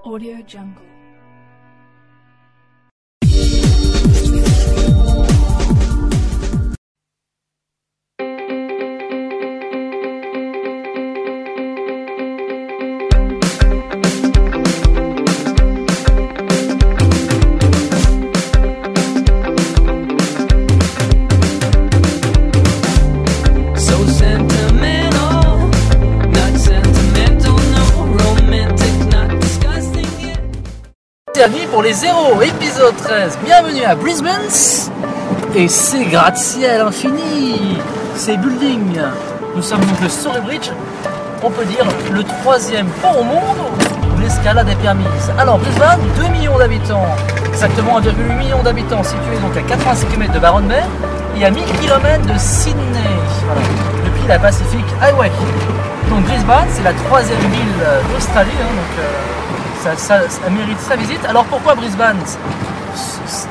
Audio Jungle. Amis pour les 0, épisode 13, bienvenue à Brisbane. Et c'est gratte-ciel infini, c'est building. Nous sommes donc le Story Bridge, on peut dire le troisième pont au monde où l'escalade est permise. Alors Brisbane, 2 millions d'habitants, exactement 1,8 million d'habitants, situé donc à 86 km de Byron Bay et à 1000 km de Sydney, voilà, depuis la Pacific Highway. Donc Brisbane, c'est la troisième ville d'Australie, ça mérite sa visite. Alors pourquoi Brisbane?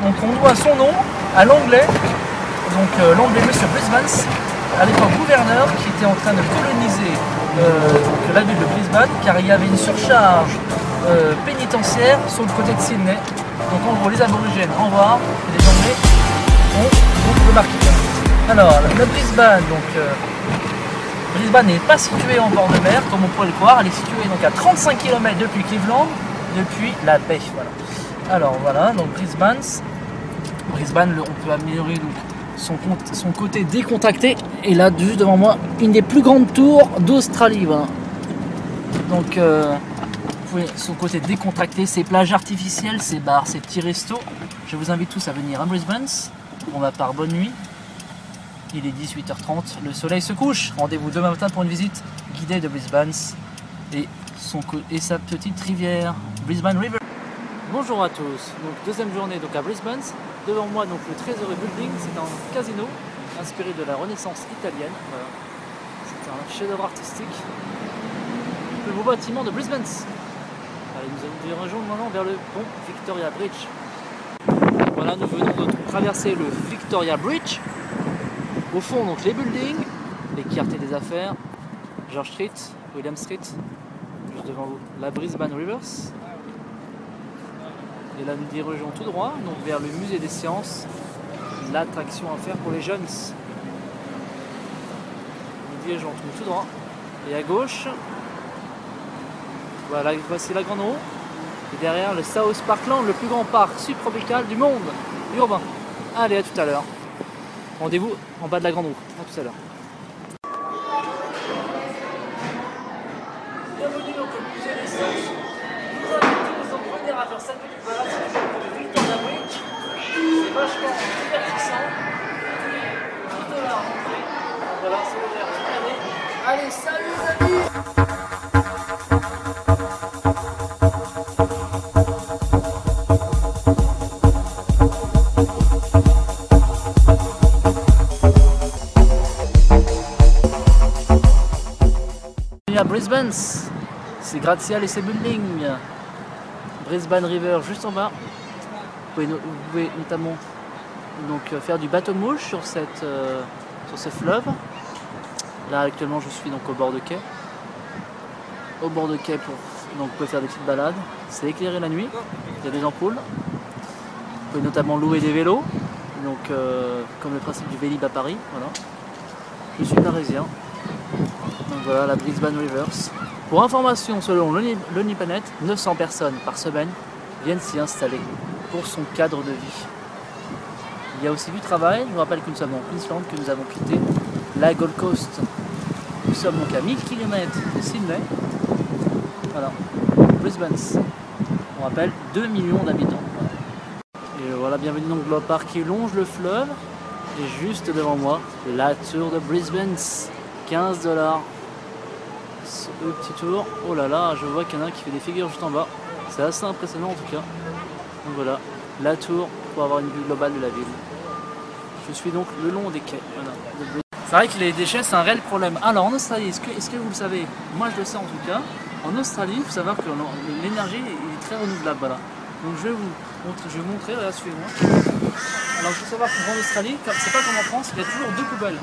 Donc on doit son nom à l'anglais, donc l'anglais Monsieur Brisbane, à l'époque gouverneur, qui était en train de coloniser la ville de Brisbane, car il y avait une surcharge pénitentiaire sur le côté de Sydney. Donc en gros les aborigènes en voir et les anglais ont remarqué. Alors la Brisbane, Brisbane n'est pas située en bord de mer, comme on pourrait le croire. Elle est située donc à 35 km depuis Cleveland, depuis la baie. Voilà. Alors voilà, donc Brisbane, on peut améliorer donc son côté décontracté. Et là, juste devant moi, une des plus grandes tours d'Australie. Voilà. Donc, son côté décontracté, ses plages artificielles, ses bars, ses petits restos. Je vous invite tous à venir à Brisbane. Pour ma part, bonne nuit. Il est 18h30, le soleil se couche. Rendez-vous demain matin pour une visite guidée de Brisbane et sa petite rivière, Brisbane River. Bonjour à tous, donc deuxième journée donc à Brisbane. Devant moi donc le Treasury Building, c'est un casino inspiré de la Renaissance italienne. Voilà. C'est un chef-d'œuvre artistique. Le beau bâtiment de Brisbane. Allez, nous allons rejoindre maintenant vers le pont Victoria Bridge. Voilà, nous venons de traverser le Victoria Bridge. Au fond, donc les buildings, les quartiers des affaires, George Street, William Street, juste devant vous, la Brisbane Rivers. Et là, nous dirigeons tout droit, donc vers le musée des sciences, l'attraction à faire pour les jeunes. Nous dirigeons tout droit. Et à gauche, voilà, voici la Grande Roue. Et derrière, le South Parkland, le plus grand parc subtropical du monde, urbain. Allez, à tout à l'heure. Rendez-vous en bas de la Grande Roue. À tout à l'heure. Bienvenue donc au musée des sciences. Je vous invite tous en premier à faire cette petite balade sur le Victoria Bridge. C'est vachement divertissant. Tout à l'heure à montrer. Voilà, c'est ouvert toute l'année. Allez, salut les amis! À Brisbane, c'est gratte-ciel et c'est building. Brisbane River juste en bas. Vous pouvez notamment donc faire du bateau-mouche sur ce fleuve. Là actuellement je suis donc au bord de quai. Au bord de quai donc vous pouvez faire des petites balades. C'est éclairé la nuit. Il y a des ampoules. Vous pouvez notamment louer des vélos. Donc comme le principe du Vélib à Paris. Voilà. Je suis parisien. Donc voilà la Brisbane Rivers. Pour information, selon l'ONIPlanet, 900 personnes par semaine viennent s'y installer pour son cadre de vie. Il y a aussi du travail. Je vous rappelle que nous sommes en Queensland, que nous avons quitté la Gold Coast. Nous sommes donc à 1000 km de Sydney. Voilà, Brisbane. On rappelle 2 millions d'habitants. Et voilà, bienvenue donc dans le parc qui longe le fleuve. Et juste devant moi, la tour de Brisbane. 15 $. Le petit tour, oh là là, je vois qu'il y en a un qui fait des figures juste en bas. C'est assez impressionnant en tout cas. Donc voilà, la tour pour avoir une vue globale de la ville. Je suis donc le long des quais. Voilà. C'est vrai que les déchets c'est un réel problème. Alors en Australie, est-ce que vous le savez? Moi je le sais en tout cas. En Australie, il faut savoir que l'énergie est très renouvelable. Voilà. Donc je vais vous montrer, là suivez-moi. Alors il faut savoir qu'en Australie, c'est pas comme en France, il y a toujours 2 poubelles.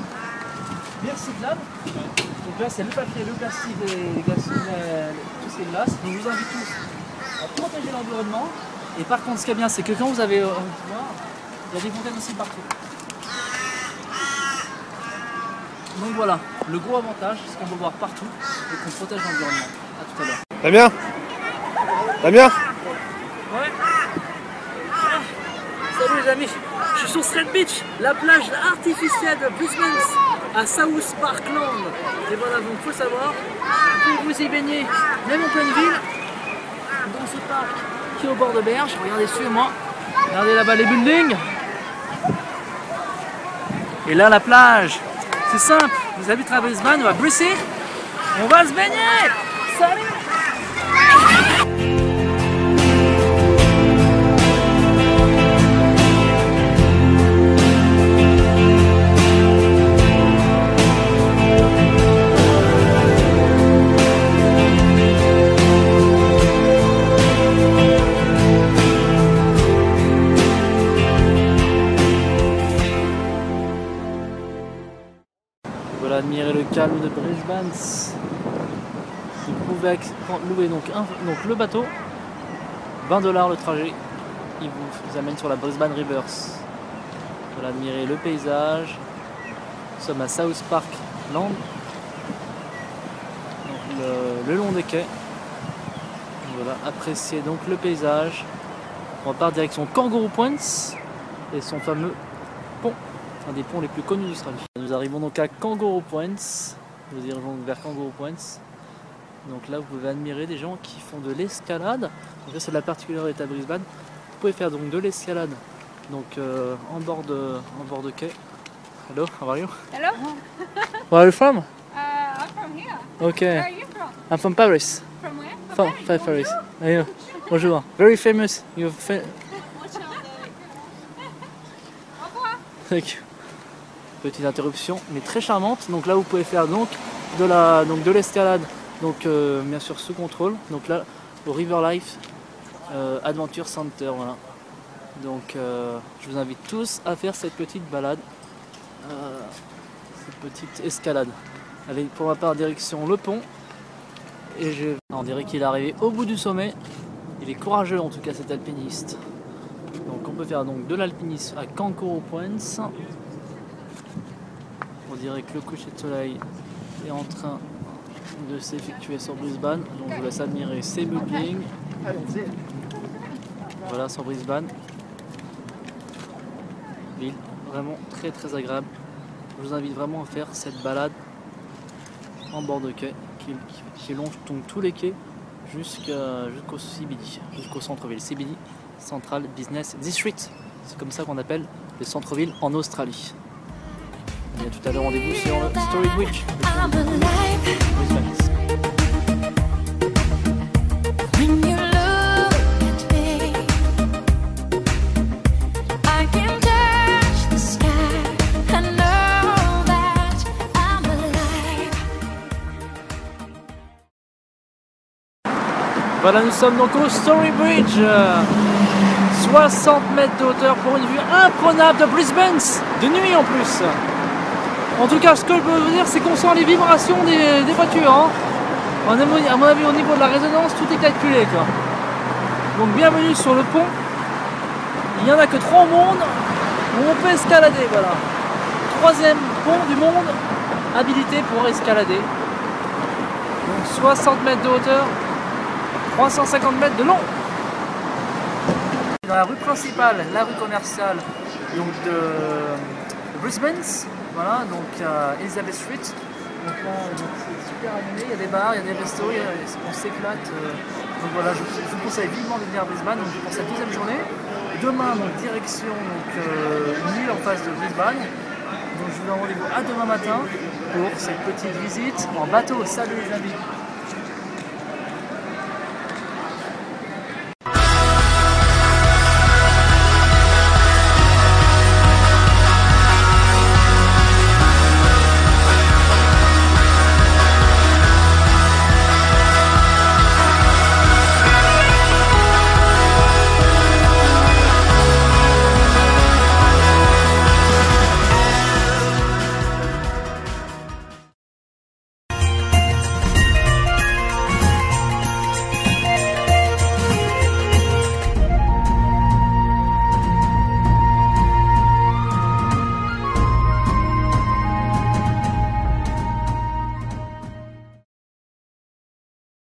Bien recyclable. Donc là c'est le papier, le plastique, tous ces glaces. Donc je vous invite tous à protéger l'environnement. Et par contre, ce qui est bien, c'est que quand vous avez voir, il y a des fontaines aussi partout. Donc voilà, le gros avantage, c'est qu'on peut voir partout et qu'on protège l'environnement. A tout à l'heure. Damien Damien Ouais. Ah, salut les amis, je suis sur Strand Beach, la plage artificielle de Brisbane à South Parkland. Et voilà, donc il faut savoir, pour vous y baigner, même en pleine ville, dans ce parc qui est au bord de berge, regardez, suivez-moi, regardez là-bas les buildings. Et là la plage, c'est simple, vous habitez à Brisbane, on va brisser, on va se baigner. Salut! Voilà, admirer le calme de Brisbane. Vous pouvez louer donc le bateau, 20 $ le trajet, il vous amène sur la Brisbane Rivers. Voilà, admirer le paysage. Nous sommes à South Parkland, le long des quais. Voilà, apprécier donc le paysage. On repart direction Kangaroo Points et son fameux pont, un des ponts les plus connus d'Australie. Nous arrivons donc à Kangaroo Points. Nous irons vers Kangaroo Points. Donc là, vous pouvez admirer des gens qui font de l'escalade. Donc là, c'est la particularité à Brisbane. Vous pouvez faire donc de l'escalade donc en bord de quai. Hello, how are you? Hello? Where are you from? I'm from here. Okay. Where are you from? I'm from Paris. From where? From Paris. Bonjour. Bonjour. Very famous. You're What's your name? Au revoir. Thank you. Petite interruption, mais très charmante. Donc là, vous pouvez faire donc de l'escalade. Donc bien sûr sous contrôle. Donc là, au River Life Adventure Center. Voilà. Donc je vous invite tous à faire cette petite balade, cette petite escalade. Allez, pour ma part, direction le pont. Et on dirait qu'il est arrivé au bout du sommet. Il est courageux en tout cas, cet alpiniste. Donc on peut faire donc de l'alpinisme à Kangaroo Points. On dirait que le coucher de soleil est en train de s'effectuer sur Brisbane. Donc je vous laisse admirer ces buildings. Voilà sur Brisbane. Ville vraiment très très agréable. Je vous invite vraiment à faire cette balade en bord de quai qui longe donc tous les quais jusqu'au CBD, jusqu'au centre-ville. CBD, Central Business District. C'est comme ça qu'on appelle le centre-ville en Australie. Et à tout à l'heure, rendez-vous sur le Story Bridge. Voilà, nous sommes donc au Story Bridge, 60 mètres de hauteur pour une vue imprenable de Brisbane, de nuit en plus. En tout cas, ce que je peux vous dire, c'est qu'on sent les vibrations des voitures. Hein. À mon avis, au niveau de la résonance, tout est calculé, quoi. Donc bienvenue sur le pont. Il n'y en a que 3 au monde où on peut escalader. Voilà. 3e pont du monde habilité pour escalader. Donc 60 mètres de hauteur. 350 mètres de long. Dans la rue principale, la rue commerciale donc de Brisbane, voilà, donc Elizabeth Street. Donc c'est super animé, il y a des bars, il y a des restos, on s'éclate. Donc voilà, je vous conseille vivement de venir à Brisbane donc pour cette 2e journée. Demain, donc, direction une île en face de Brisbane. Donc je vous donne rendez-vous à demain matin pour cette petite visite en bateau. Salut les amis.